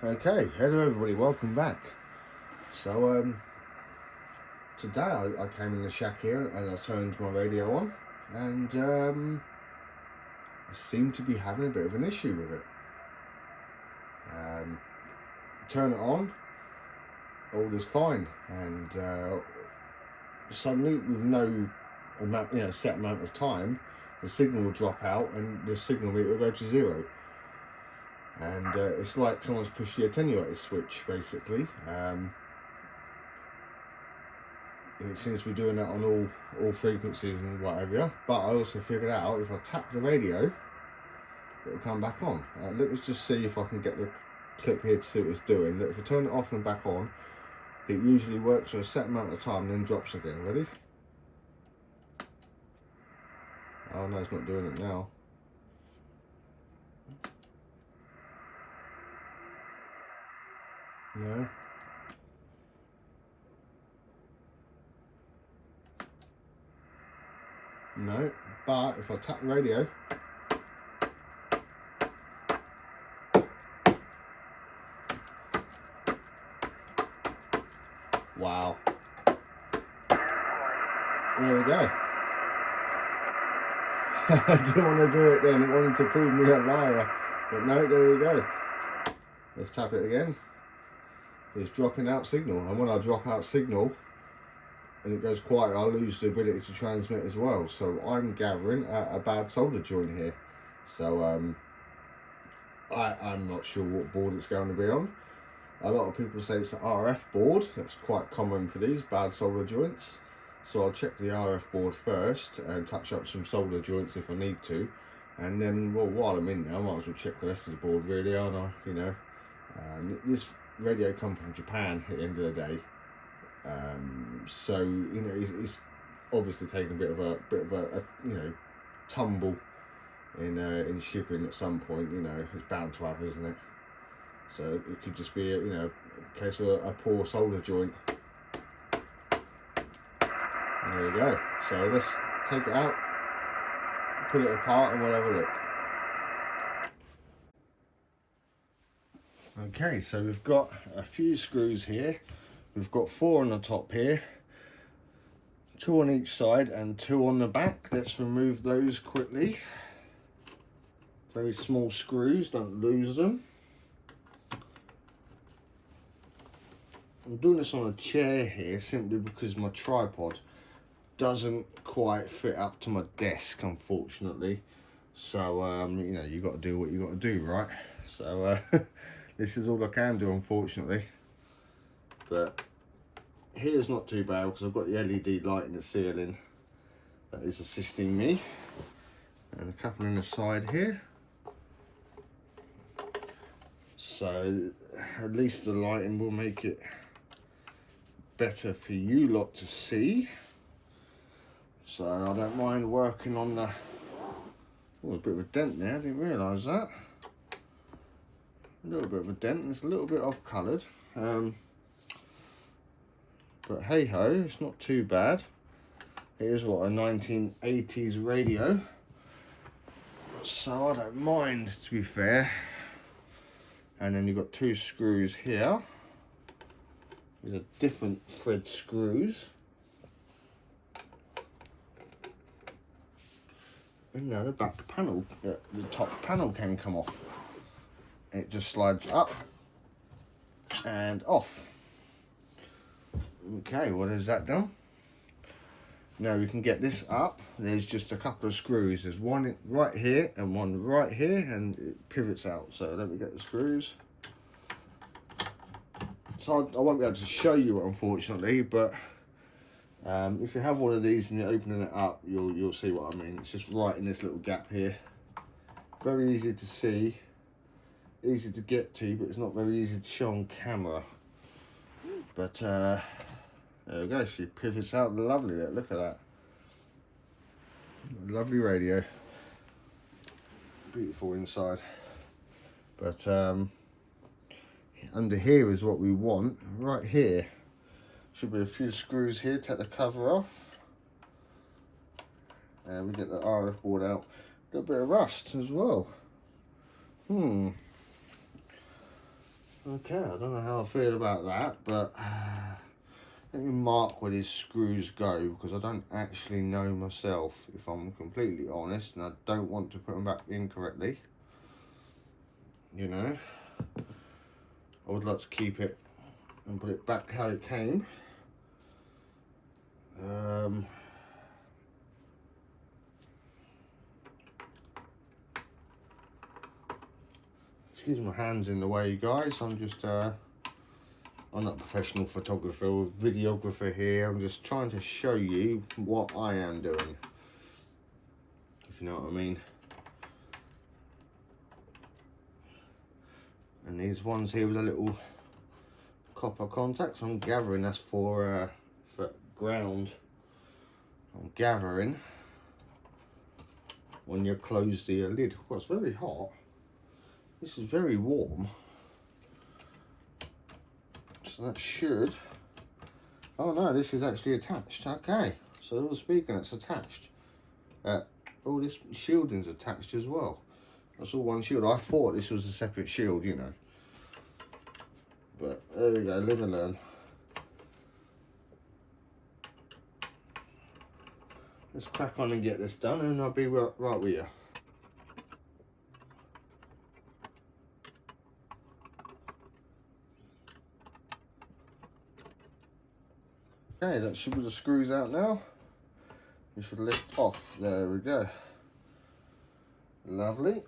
Okay, hello everybody, welcome back. So today I came in the shack here and I turned my radio on and I seem to be having a bit of an issue with it. Turn it on, all is fine, and suddenly with no amount, set amount of time, the signal will drop out and the signal meter will go to zero. And it's like someone's pushed the attenuator switch, basically. And it seems to be doing that on all frequencies and whatever. But I also figured out if I tap the radio, it'll come back on. Let me just see if I can get the clip here to see what it's doing. If I turn it off and back on, it usually works for a set amount of time and then drops again. Ready? Oh no, it's not doing it now. No. No, but if I tap the radio, wow, there we go. I didn't want to do it then, it wanted to prove me a liar, but no, there we go. Let's tap it again. It's dropping out signal, and when I drop out signal and it goes quiet, I lose the ability to transmit as well. So I'm gathering a bad solder joint here. So I'm not sure what board it's going to be on. A lot of people say it's an RF board. That's quite common for these bad solder joints. So I'll check the RF board first and touch up some solder joints if I need to. And then, well, while I'm in there, I might as well check the rest of the board really, aren't I? This radio come from Japan at the end of the day. So it's obviously taken a bit of a tumble in shipping at some point. It's bound to have, isn't it? So it could just be a case of a poor solder joint. There we go. So let's take it out, pull it apart, and we'll have a look. Okay, so we've got a few screws here. We've got 4 on the top here, 2 on each side and 2 on the back. Let's remove those quickly. Very small screws, don't lose them. I'm doing this on a chair here simply because my tripod doesn't quite fit up to my desk, unfortunately. So you got to do what you got to do, right? So this is all I can do, unfortunately. But here's not too bad because I've got the LED light in the ceiling that is assisting me, and a couple in the side here. So at least the lighting will make it better for you lot to see. So I don't mind working on the... Oh, a bit of a dent there, I didn't realise that. A little bit of a dent, and it's a little bit off coloured. But hey ho, it's not too bad. It is what, a 1980s radio. So I don't mind, to be fair. And then you've got 2 screws here. These are different thread screws. And now the back panel, the top panel can come off. It just slides up and off. Okay, well, there's that done. Now we can get this up. There's just a couple of screws. There's one right here and one right here, and it pivots out. So let me get the screws. So I won't be able to show you it, unfortunately, but if you have one of these and you're opening it up, you'll see what I mean. It's just right in this little gap here. Very easy to see, easy to get to, but it's not very easy to show on camera. But there we go, she pivots out lovely there, look at that. Lovely radio. Beautiful inside. But under here is what we want. Right here should be a few screws here, take the cover off. And we get the RF board out. A little bit of rust as well. Okay, I don't know how I feel about that, but let me mark where these screws go, because I don't actually know myself, if I'm completely honest, and I don't want to put them back incorrectly. You know, I would like to keep it and put it back how it came. Excuse my hands in the way, guys. I'm just I'm not a professional photographer or videographer here. I'm just trying to show you what I am doing, if you know what I mean. And these ones here with a little copper contacts, I'm gathering that's for ground. I'm gathering when you close the lid. Well, it's very hot. This is very warm. So that should... Oh no, this is actually attached. Okay, so the speaker, it's attached. All this shielding's attached as well. That's all one shield. I thought this was a separate shield, you know. But there we go, live and learn. Let's crack on and get this done, and I'll be right with you. Okay, that should be the screws out now. You should lift off. There we go. Lovely.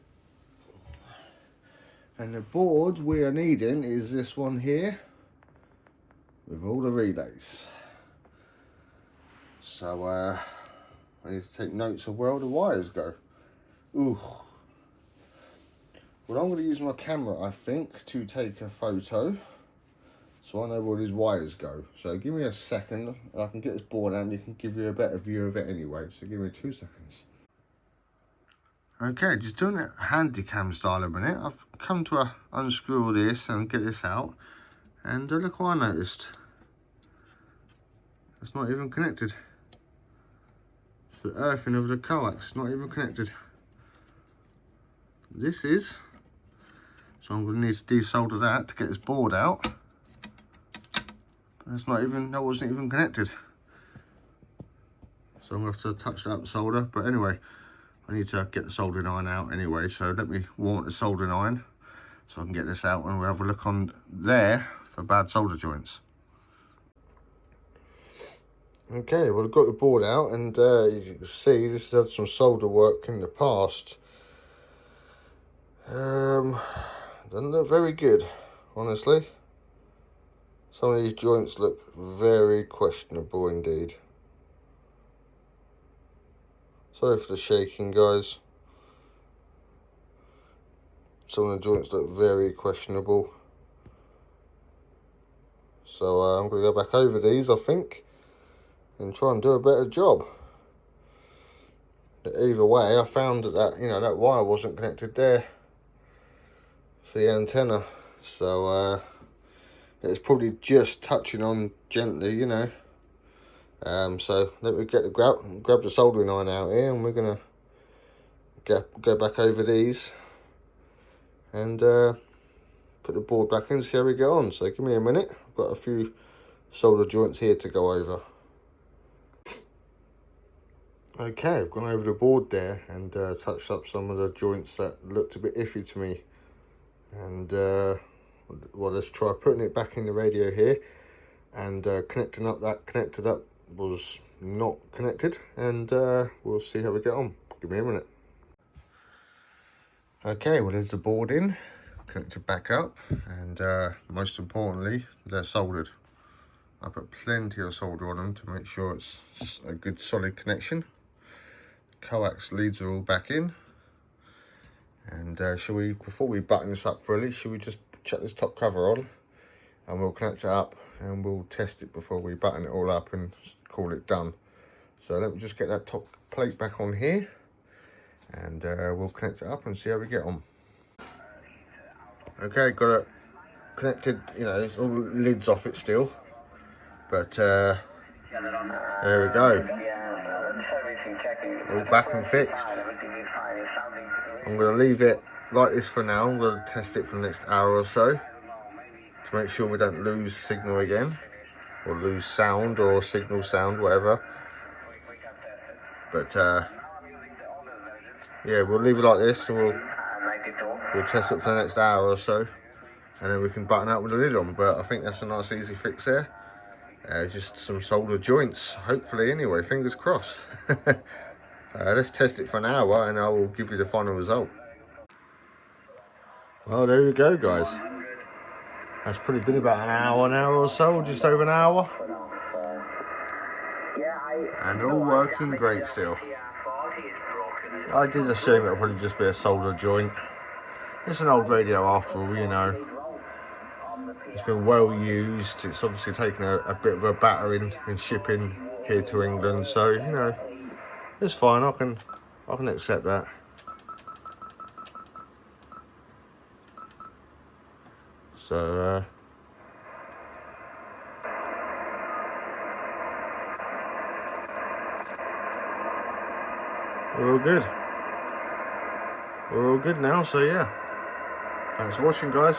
And the board we are needing is this one here with all the relays. So I need to take notes of where all the wires go. Ooh. Well, I'm going to use my camera, I think, to take a photo, so I know where these wires go. So give me a second, and I can get this board out and you can give you a better view of it anyway. So give me 2 seconds. Okay, just doing it handy cam style a minute. I've come to unscrew all this and get this out, and look what I noticed. It's not even connected. The earthing of the coax, not even connected. This is. So I'm going to need to desolder that to get this board out. But that wasn't even connected. So I'm going to have to touch that up and solder. But anyway, I need to get the soldering iron out anyway. So let me warm the soldering iron so I can get this out, and we'll have a look on there for bad solder joints. Okay, well, I've got the board out, and as you can see, this has had some solder work in the past. Doesn't look very good, honestly. Some of these joints look very questionable indeed. Sorry for the shaking, guys. Some of the joints look very questionable. So I'm going to go back over these, I think, and try and do a better job. But either way, I found that that wire wasn't connected there for the antenna, so it's probably just touching on gently, you know. So let me get grab the soldering iron out here, and we're gonna go back over these and put the board back in, see how we get on. So give me a minute. I've got a few solder joints here to go over. Okay, I've gone over the board there and touched up some of the joints that looked a bit iffy to me. And well, let's try putting it back in the radio here and connecting up. That connected up was not connected, and we'll see how we get on. Give me a minute. Okay, well, there's the board in, connected back up, and most importantly, they're soldered. I put plenty of solder on them to make sure it's a good solid connection. Coax leads are all back in, and before we button this up fully, should we just chuck this top cover on, and we'll connect it up and we'll test it before we button it all up and call it done. So let me just get that top plate back on here, and we'll connect it up and see how we get on. Okay, got it connected. It's all lids off it still, but there we go, all back and fixed. I'm going to leave it like this for now. I'm going to test it for the next hour or so, to make sure we don't lose signal again, or lose sound or signal sound, whatever. But yeah, we'll leave it like this, and we'll test it for the next hour or so, and then we can button up with the lid on. But I think that's a nice easy fix there. Just some solder joints, hopefully, anyway, fingers crossed. Let's test it for an hour and I will give you the final result. Well, there you go, guys. That's probably been about an hour or so, just over an hour. And all working great still. I did assume it'll probably just be a solder joint. It's an old radio after all, you know. It's been well used. It's obviously taken a bit of a battering and shipping here to England, so you know, it's fine. I can accept that. So we're all good. We're all good now. So yeah, thanks for watching, guys.